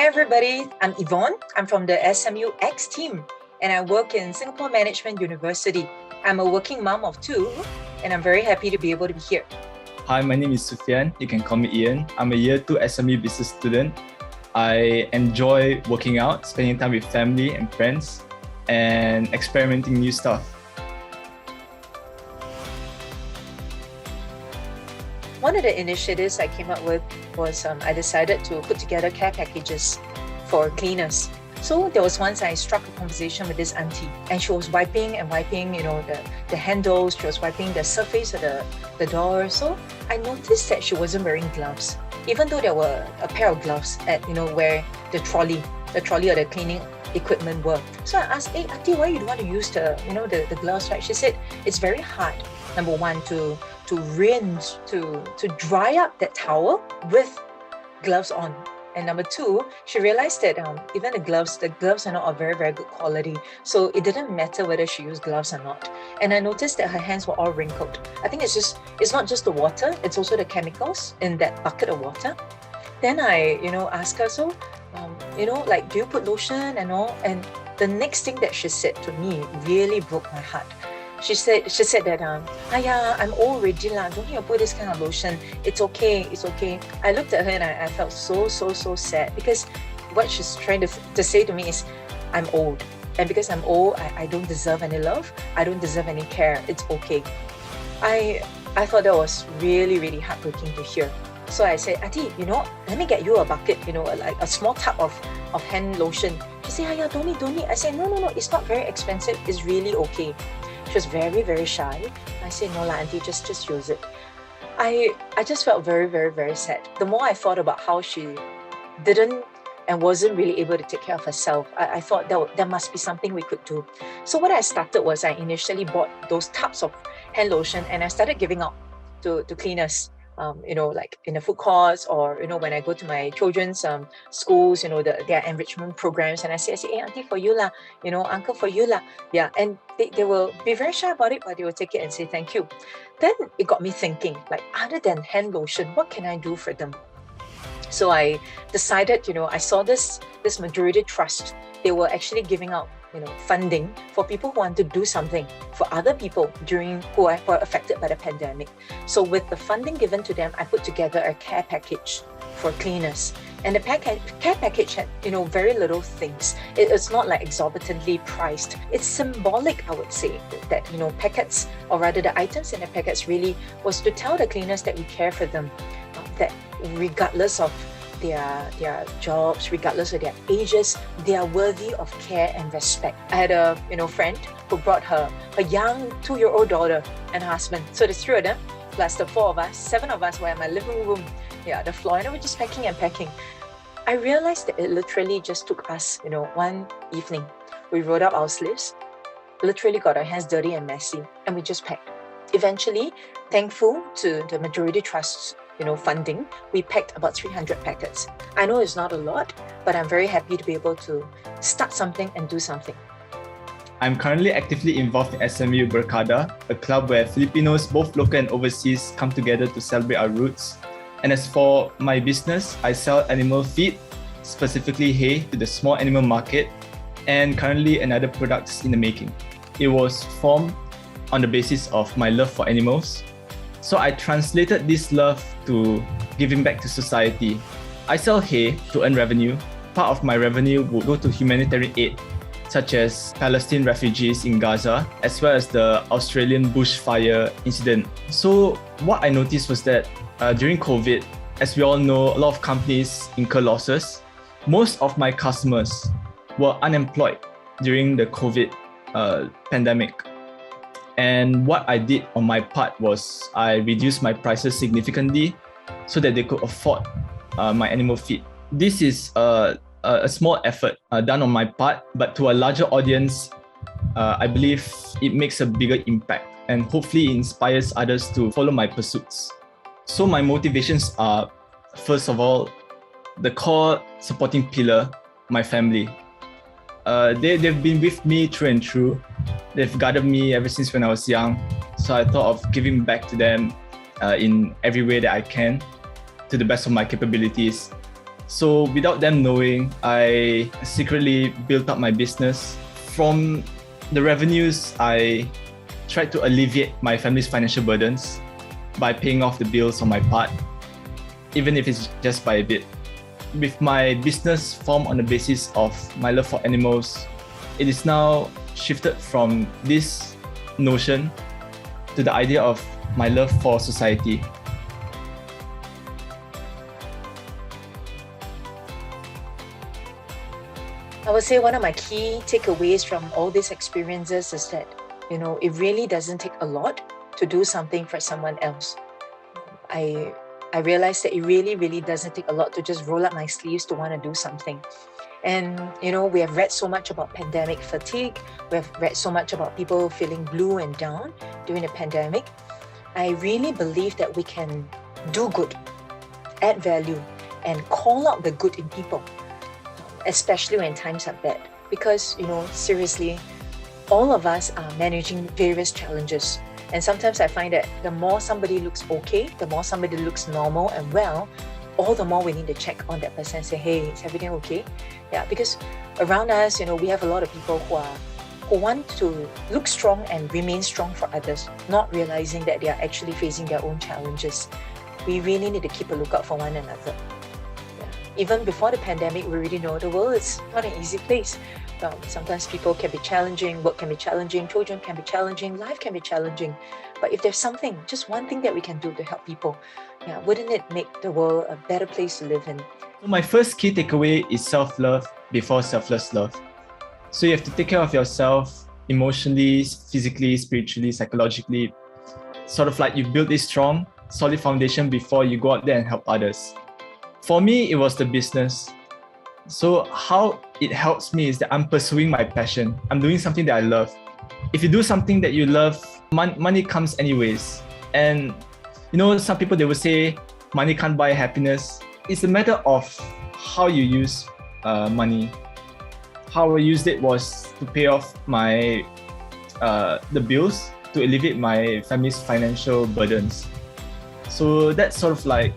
Hi everybody, I'm Yvonne. I'm from the SMU X team and I work in Singapore Management University. I'm a working mom of two and I'm very happy to be able to be here. Hi, my name is Sufyan. You can call me Ian. I'm a year 2 SMU business student. I enjoy working out, spending time with family and friends, and experimenting new stuff. One of the initiatives I came up with was I decided to put together care packages for cleaners. So there was once I struck a conversation with this auntie and she was wiping, the handles, she was wiping the surface of the door. So I noticed that she wasn't wearing gloves, even though there were a pair of gloves at, where the trolley or the cleaning equipment were. So I asked, hey auntie, why you don't want to use the gloves, right? She said, it's very hard, number one, to rinse, to dry up that towel with gloves on. And number two, she realized that even the gloves are not of very, very good quality. So it didn't matter whether she used gloves or not. And I noticed that her hands were all wrinkled. I think it's not just the water, it's also the chemicals in that bucket of water. Then I, asked her, so, do you put lotion and all? And the next thing that she said to me really broke my heart. She said that, I'm old already lah. Don't need to put this kind of lotion. It's okay. I looked at her and I felt so sad because what she's trying to say to me is, I'm old. And because I'm old, I don't deserve any love. I don't deserve any care. It's okay. I thought that was really, really heartbreaking to hear. So I said, auntie, let me get you a bucket, like a small tub of hand lotion. She said, don't need. I said, no, it's not very expensive. It's really okay. She was very, very shy. I said, no lah, auntie, just use it. I just felt very, very, very sad. The more I thought about how she didn't and wasn't really able to take care of herself, I thought there must be something we could do. So what I started was I initially bought those tubs of hand lotion and I started giving out to cleaners. Like in the food courts or, when I go to my children's schools, their enrichment programs. And I say, hey, auntie, for you lah, uncle, for you lah. Yeah, and they will be very shy about it, but they will take it and say thank you. Then it got me thinking, like, other than hand lotion, what can I do for them? So I decided, I saw this majority trust. They were actually giving out funding for people who want to do something for other people who are affected by the pandemic. So with the funding given to them, I put together a care package for cleaners. And the care package had, very little things. It's not like exorbitantly priced. It's symbolic, I would say, that, packets, or rather the items in the packets really was to tell the cleaners that we care for them, that regardless of their jobs, regardless of their ages, they are worthy of care and respect. I had a friend who brought her young 2-year-old daughter and husband. So the 3 of them, plus the 4 of us, 7 of us were in my living room, the floor, and we were just packing and packing. I realized that it literally just took us, one evening. We rolled up our sleeves, literally got our hands dirty and messy, and we just packed. Eventually, thankful to the Majority Trust's funding, we packed about 300 packets. I know it's not a lot, but I'm very happy to be able to start something and do something. I'm currently actively involved in SMU Berkada, a club where Filipinos, both local and overseas, come together to celebrate our roots. And as for my business, I sell animal feed, specifically hay, to the small animal market, and currently another products in the making. It was formed on the basis of my love for animals. So I translated this love to giving back to society. I sell hay to earn revenue. Part of my revenue will go to humanitarian aid, such as Palestinian refugees in Gaza, as well as the Australian bushfire incident. So what I noticed was that during COVID, as we all know, a lot of companies incur losses. Most of my customers were unemployed during the COVID pandemic. And what I did on my part was I reduced my prices significantly so that they could afford my animal feed. This is a small effort done on my part, but to a larger audience, I believe it makes a bigger impact and hopefully inspires others to follow my pursuits. So my motivations are, first of all, the core supporting pillar, my family. They've been with me through and through. They've guided me ever since when I was young. So I thought of giving back to them in every way that I can, to the best of my capabilities. So without them knowing, I secretly built up my business. From the revenues, I tried to alleviate my family's financial burdens by paying off the bills on my part, even if it's just by a bit. With my business formed on the basis of my love for animals, it is now shifted from this notion to the idea of my love for society. I would say one of my key takeaways from all these experiences is that, it really doesn't take a lot to do something for someone else. I realized that it really, really doesn't take a lot to just roll up my sleeves to want to do something. And, we have read so much about pandemic fatigue. We have read so much about people feeling blue and down during the pandemic. I really believe that we can do good, add value, and call out the good in people, especially when times are bad. Because, seriously, all of us are managing various challenges. And sometimes I find that the more somebody looks okay, the more somebody looks normal and well, all the more we need to check on that person and say, hey, is everything okay? Yeah, because around us, we have a lot of people who want to look strong and remain strong for others, not realizing that they are actually facing their own challenges. We really need to keep a lookout for one another. Even before the pandemic, we already know the world is not an easy place. Sometimes people can be challenging, work can be challenging, children can be challenging, life can be challenging. But if there's something, just one thing that we can do to help people, wouldn't it make the world a better place to live in? So my first key takeaway is self-love before selfless love. So you have to take care of yourself emotionally, physically, spiritually, psychologically. Sort of like you build this strong, solid foundation before you go out there and help others. For me, it was the business. So how it helps me is that I'm pursuing my passion. I'm doing something that I love. If you do something that you love, money comes anyways. And some people, they will say money can't buy happiness. It's a matter of how you use money. How I used it was to pay off my the bills, to alleviate my family's financial burdens. So that's sort of like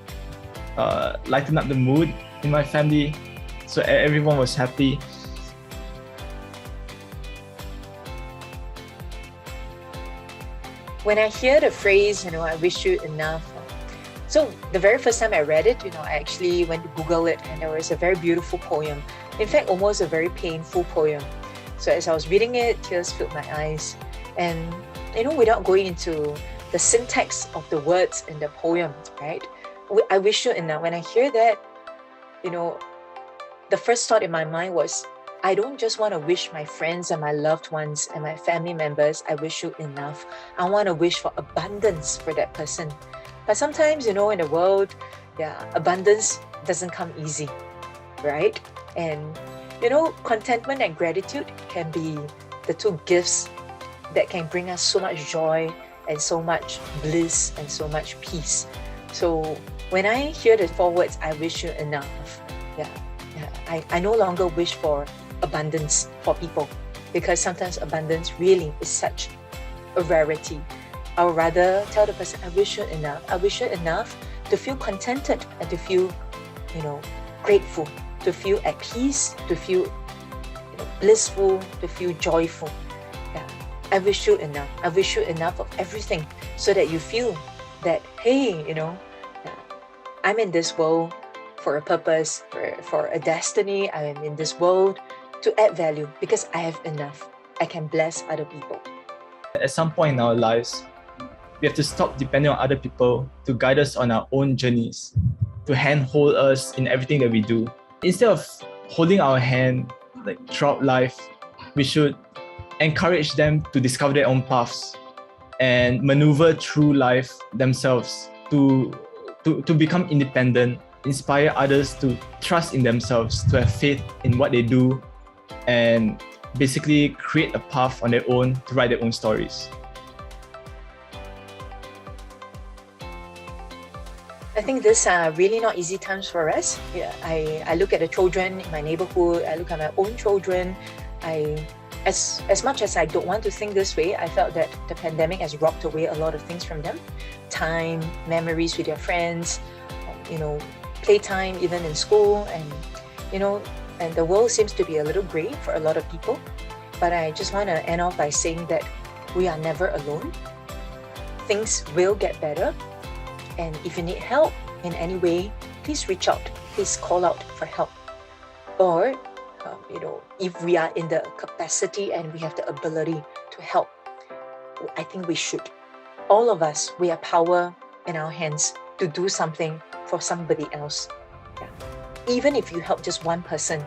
lighten up the mood in my family, so everyone was happy. When I hear the phrase, I wish you enough. So the very first time I read it, I actually went to Google it, and there was a very beautiful poem. In fact, almost a very painful poem. So as I was reading it, tears filled my eyes. And, without going into the syntax of the words in the poem, right? I wish you enough. When I hear that, the first thought in my mind was, I don't just want to wish my friends and my loved ones and my family members, I wish you enough. I want to wish for abundance for that person. But sometimes, in the world, abundance doesn't come easy, right? And, contentment and gratitude can be the two gifts that can bring us so much joy and so much bliss and so much peace. So when I hear the four words, I wish you enough, I no longer wish for abundance for people, because sometimes abundance really is such a rarity. I would rather tell the person, I wish you enough. I wish you enough to feel contented and to feel, grateful, to feel at peace, to feel blissful, to feel joyful. I wish you enough. I wish you enough of everything, so that you feel that, hey, I'm in this world for a purpose, for a destiny. I am in this world to add value because I have enough. I can bless other people. At some point in our lives, we have to stop depending on other people to guide us on our own journeys, to handhold us in everything that we do. Instead of holding our hand throughout life, we should encourage them to discover their own paths and maneuver through life themselves to become independent, inspire others to trust in themselves, to have faith in what they do, and basically create a path on their own to write their own stories. I think these are really not easy times for us. I look at the children in my neighborhood, I look at my own children. As much as I don't want to think this way, I felt that the pandemic has robbed away a lot of things from them. Time, memories with their friends, playtime, even in school, and and the world seems to be a little gray for a lot of people. But I just want to end off by saying that we are never alone. Things will get better. And if you need help in any way, please reach out. Please call out for help. Or, if we are in the capacity and we have the ability to help, I think we should. All of us, we have power in our hands to do something for somebody else. Yeah. Even if you help just one person,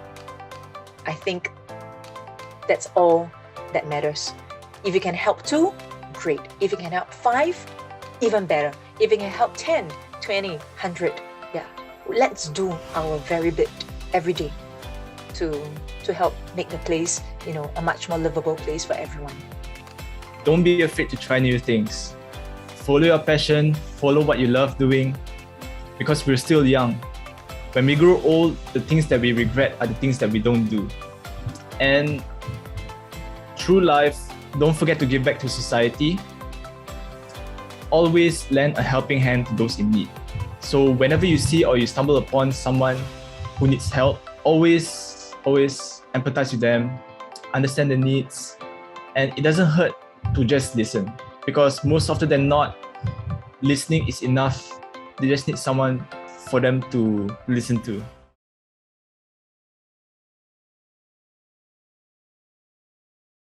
I think that's all that matters. If you can help 2, great. If you can help 5, even better. If you can help 10, 20, 100, let's do our very bit every day to help make the place, a much more livable place for everyone. Don't be afraid to try new things. Follow your passion, follow what you love doing, because we're still young. When we grow old, the things that we regret are the things that we don't do. And through life, don't forget to give back to society. Always lend a helping hand to those in need. So whenever you see or you stumble upon someone who needs help, always empathize with them, understand their needs, and it doesn't hurt to just listen, because most often than not, listening is enough. They just need someone for them to listen to.